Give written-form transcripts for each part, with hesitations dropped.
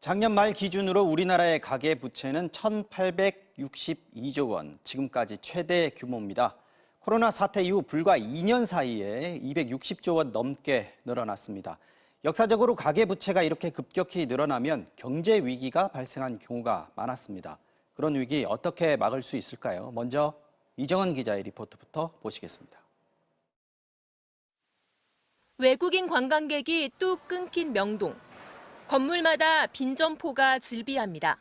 작년 말 기준으로 우리나라의 가계부채는 1,862조 원, 지금까지 최대 규모입니다. 코로나 사태 이후 불과 2년 사이에 260조 원 넘게 늘어났습니다. 역사적으로 가계부채가 이렇게 급격히 늘어나면 경제 위기가 발생한 경우가 많았습니다. 그런 위기 어떻게 막을 수 있을까요? 먼저 이정은 기자의 리포트부터 보시겠습니다. 외국인 관광객이 뚝 끊긴 명동. 건물마다 빈 점포가 즐비합니다.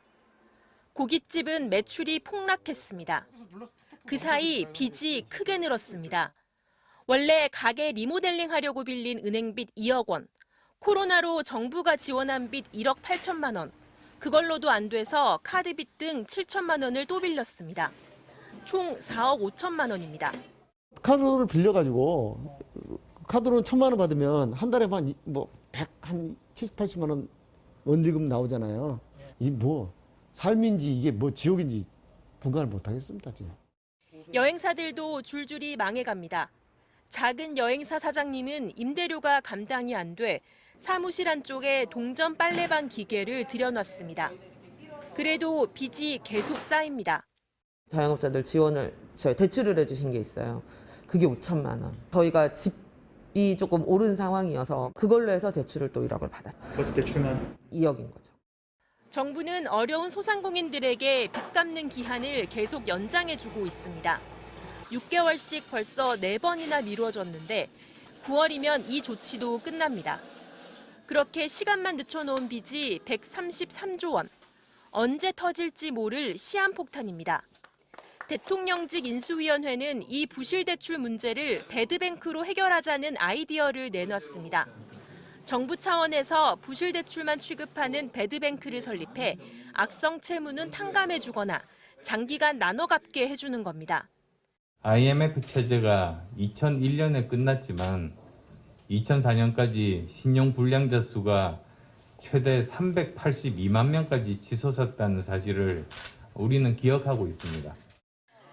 고깃집은 매출이 폭락했습니다. 그 사이 빚이 크게 늘었습니다. 원래 가게 리모델링 하려고 빌린 은행빚 2억 원, 코로나로 정부가 지원한 빚 1억 8천만 원, 그걸로도 안 돼서 카드빚 등 7천만 원을 또 빌렸습니다. 총 4억 5천만 원입니다. 카드를 빌려가지고 카드로 1,000만 원 받으면 한 달에 한 70, 80만 원 원리금 나오잖아요. 이 삶인지 이게 지옥인지 분간을 못 하겠습니다, 지금. 여행사들도 줄줄이 망해갑니다. 작은 여행사 사장님은 임대료가 감당이 안 돼 사무실 안쪽에 동전 빨래방 기계를 들여놨습니다. 그래도 빚이 계속 쌓입니다. 자영업자들 대출을 해주신 게 있어요. 그게 5천만 원. 저희가 집이 조금 오른 상황이어서 그걸로 해서 대출을 또 1억을 받았죠. 벌써 대출만 2억인 거죠. 정부는 어려운 소상공인들에게 빚 갚는 기한을 계속 연장해주고 있습니다. 6개월씩 벌써 4번이나 미뤄졌는데 9월이면 이 조치도 끝납니다. 그렇게 시간만 늦춰놓은 빚이 133조 원. 언제 터질지 모를 시한폭탄입니다. 대통령직 인수위원회는 이 부실대출 문제를 배드뱅크로 해결하자는 아이디어를 내놨습니다. 정부 차원에서 부실대출만 취급하는 배드뱅크를 설립해 악성 채무는 탕감해주거나 장기간 나눠 갚게 해주는 겁니다. IMF 체제가 2001년에 끝났지만 2004년까지 신용불량자 수가 최대 382만 명까지 치솟았다는 사실을 우리는 기억하고 있습니다.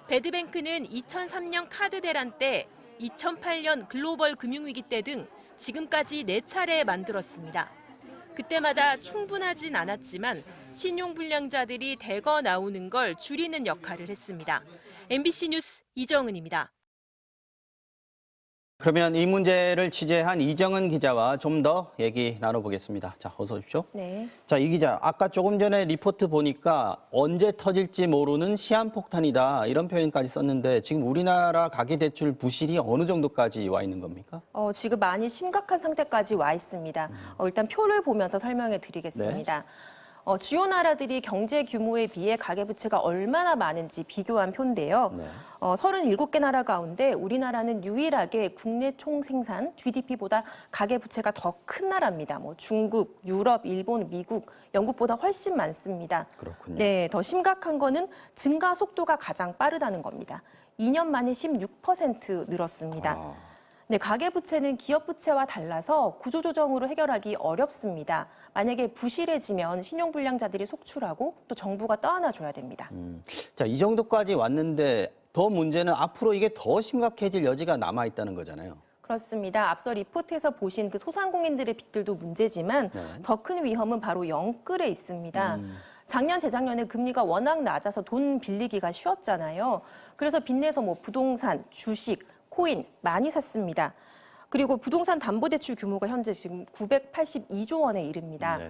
배드뱅크는 2003년 카드 대란 때, 2008년 글로벌 금융위기 때 등 지금까지 4차례 만들었습니다. 그때마다 충분하진 않았지만 신용불량자들이 대거 나오는 걸 줄이는 역할을 했습니다. MBC 뉴스 이정은입니다. 그러면 이 문제를 취재한 이정은 기자와 좀 더 얘기 나눠보겠습니다. 자, 어서 오십시오. 네. 자, 이 기자, 아까 조금 전에 리포트 보니까 언제 터질지 모르는 시한폭탄이다 이런 표현까지 썼는데 지금 우리나라 가계대출 부실이 어느 정도까지 와 있는 겁니까? 지금 많이 심각한 상태까지 와 있습니다. 일단 표를 보면서 설명해 드리겠습니다. 주요 나라들이 경제 규모에 비해 가계부채가 얼마나 많은지 비교한 표인데요. 37개 나라 가운데 우리나라는 유일하게 국내 총생산 GDP보다 가계부채가 더 큰 나라입니다. 중국, 유럽, 일본, 미국, 영국보다 훨씬 많습니다. 그렇군요. 네, 더 심각한 거는 증가 속도가 가장 빠르다는 겁니다. 2년 만에 16% 늘었습니다. 네, 가계부채는 기업부채와 달라서 구조조정으로 해결하기 어렵습니다. 만약에 부실해지면 신용불량자들이 속출하고 또 정부가 떠안아줘야 됩니다. 자, 이 정도까지 왔는데 더 문제는 앞으로 이게 더 심각해질 여지가 남아있다는 거잖아요. 그렇습니다. 앞서 리포트에서 보신 그 소상공인들의 빚들도 문제지만 더 큰 위험은 바로 영끌에 있습니다. 작년, 재작년에 금리가 워낙 낮아서 돈 빌리기가 쉬웠잖아요. 그래서 빚내서 부동산, 주식, 코인 많이 샀습니다. 그리고 부동산 담보대출 규모가 현재 지금 982조 원에 이릅니다. 네.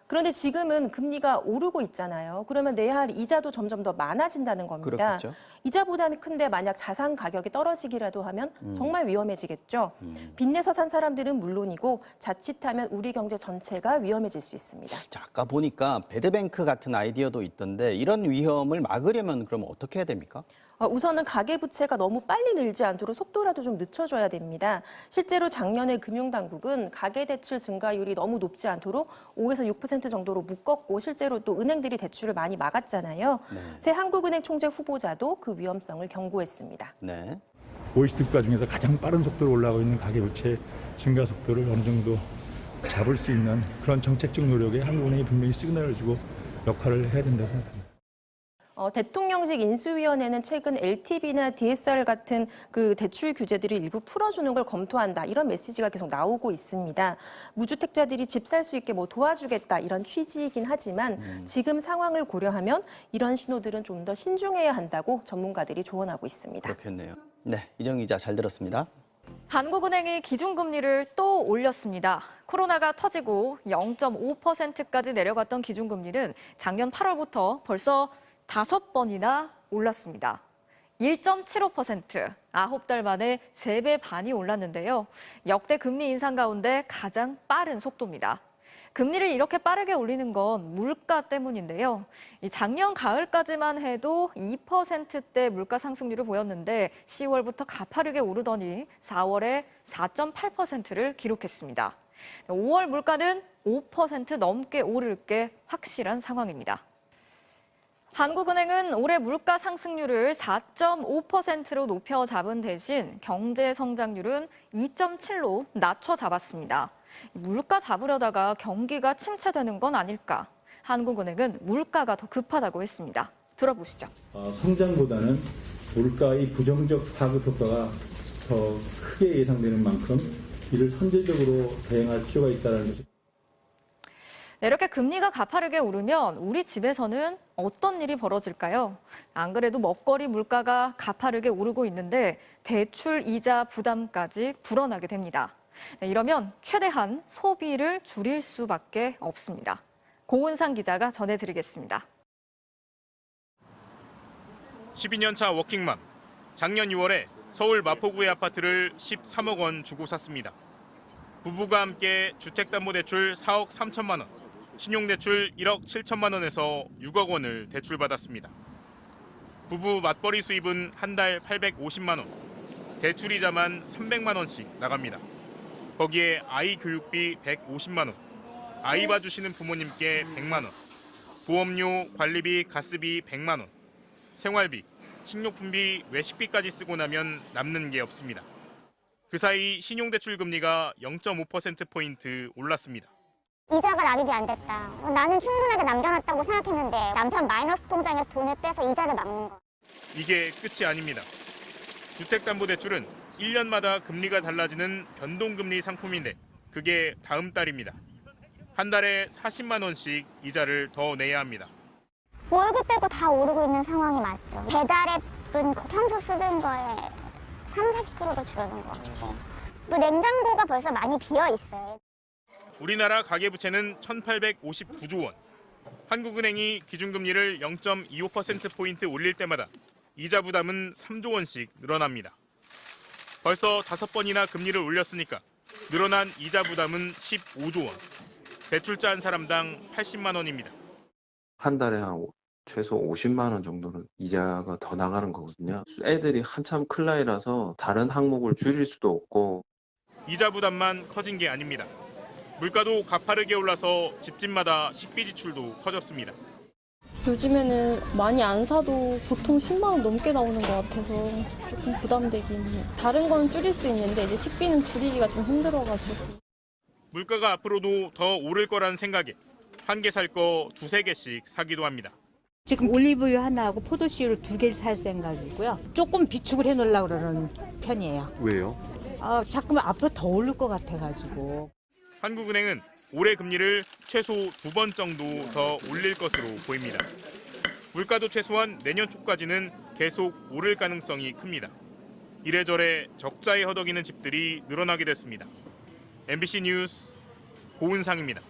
그런데 지금은 금리가 오르고 있잖아요. 그러면 내야 할 이자도 점점 더 많아진다는 겁니다. 그렇겠죠. 이자보다는 큰데 만약 자산 가격이 떨어지기라도 하면 정말 위험해지겠죠. 빚내서 산 사람들은 물론이고 자칫하면 우리 경제 전체가 위험해질 수 있습니다. 자, 아까 보니까 배드뱅크 같은 아이디어도 있던데 이런 위험을 막으려면 그럼 어떻게 해야 됩니까? 우선은 가계부채가 너무 빨리 늘지 않도록 속도라도 좀 늦춰줘야 됩니다. 실제로 작년에 금융당국은 가계대출 증가율이 너무 높지 않도록 5에서 6% 정도로 묶었고 실제로 또 은행들이 대출을 많이 막았잖아요. 새 한국은행 총재 후보자도 그 위험성을 경고했습니다. 네. OECD 국가 중에서 가장 빠른 속도로 올라가고 있는 가계부채 증가 속도를 어느 정도 잡을 수 있는 그런 정책적 노력에 한국은행이 분명히 시그널을 주고 역할을 해야 된다고 생각합니다. 대통령직 인수위원회는 최근 LTV나 DSR 같은 그 대출 규제들을 일부 풀어주는 걸 검토한다. 이런 메시지가 계속 나오고 있습니다. 무주택자들이 집 살 수 있게 뭐 도와주겠다 이런 취지이긴 하지만 지금 상황을 고려하면 이런 신호들은 좀 더 신중해야 한다고 전문가들이 조언하고 있습니다. 그렇겠네요. 네, 이정 기자 잘 들었습니다. 한국은행이 기준금리를 또 올렸습니다. 코로나가 터지고 0.5%까지 내려갔던 기준금리는 작년 8월부터 벌써 5번이나 올랐습니다. 1.75%, 9달 만에 3배 반이 올랐는데요. 역대 금리 인상 가운데 가장 빠른 속도입니다. 금리를 이렇게 빠르게 올리는 건 물가 때문인데요. 작년 가을까지만 해도 2%대 물가 상승률을 보였는데 10월부터 가파르게 오르더니 4월에 4.8%를 기록했습니다. 5월 물가는 5% 넘게 오를 게 확실한 상황입니다. 한국은행은 올해 물가 상승률을 4.5%로 높여 잡은 대신 경제 성장률은 2.7로 낮춰 잡았습니다. 물가 잡으려다가 경기가 침체되는 건 아닐까? 한국은행은 물가가 더 급하다고 했습니다. 들어보시죠. 성장보다는 물가의 부정적 파급 효과가 더 크게 예상되는 만큼 이를 선제적으로 대응할 필요가 있다는 것이. 네, 이렇게 금리가 가파르게 오르면 우리 집에서는 어떤 일이 벌어질까요? 안 그래도 먹거리 물가가 가파르게 오르고 있는데 대출 이자 부담까지 불어나게 됩니다. 네, 이러면 최대한 소비를 줄일 수밖에 없습니다. 고은상 기자가 전해드리겠습니다. 12년차 워킹맘. 작년 6월에 서울 마포구의 아파트를 13억 원 주고 샀습니다. 부부가 함께 주택담보대출 4억 3천만 원, 신용대출 1억 7천만 원에서 6억 원을 대출받았습니다. 부부 맞벌이 수입은 한 달 850만 원, 대출이자만 300만 원씩 나갑니다. 거기에 아이 교육비 150만 원, 아이 봐주시는 부모님께 100만 원, 보험료, 관리비, 가스비 100만 원, 생활비, 식료품비, 외식비까지 쓰고 나면 남는 게 없습니다. 그 사이 신용대출 금리가 0.5%포인트 올랐습니다. 이자가 납입이 안 됐다. 나는 충분하게 남겨놨다고 생각했는데 남편 마이너스 통장에서 돈을 빼서 이자를 막는 거. 이게 끝이 아닙니다. 주택담보대출은 1년마다 금리가 달라지는 변동금리 상품인데 그게 다음 달입니다. 한 달에 40만 원씩 이자를 더 내야 합니다. 월급 빼고 다 오르고 있는 상황이 맞죠. 배달앱은 평소 쓰던 거에 30-40%로 줄어든 것 같아요. 뭐 냉장고가 벌써 많이 비어 있어요. 우리나라 가계부채는 1,859조 원. 한국은행이 기준금리를 0.25%포인트 올릴 때마다 이자 부담은 3조 원씩 늘어납니다. 벌써 5번이나 금리를 올렸으니까 늘어난 이자 부담은 15조 원. 대출자 한 사람당 80만 원입니다. 한 달에 한 최소 50만 원 정도는 이자가 더 나가는 거거든요. 애들이 한참 클 나이라서 다른 항목을 줄일 수도 없고. 이자 부담만 커진 게 아닙니다. 물가도 가파르게 올라서 집집마다 식비 지출도 커졌습니다. 요즘에는 많이 안 사도 보통 10만 원 넘게 나오는 것 같아서 조금 부담되긴 해요. 다른 건 줄일 수 있는데 이제 식비는 줄이기가 좀 힘들어가지고. 물가가 앞으로도 더 오를 거란 생각에 한 개 살 거 2-3개씩 사기도 합니다. 지금 올리브유 하나하고 포도씨를 2개를 살 생각이고요. 조금 비축을 해놓으려고 그러는 편이에요. 왜요? 자꾸만 앞으로 더 오를 것 같아가지고. 한국은행은 올해 금리를 최소 2번 정도 더 올릴 것으로 보입니다. 물가도 최소한 내년 초까지는 계속 오를 가능성이 큽니다. 이래저래 적자에 허덕이는 집들이 늘어나게 됐습니다. MBC 뉴스 고은상입니다.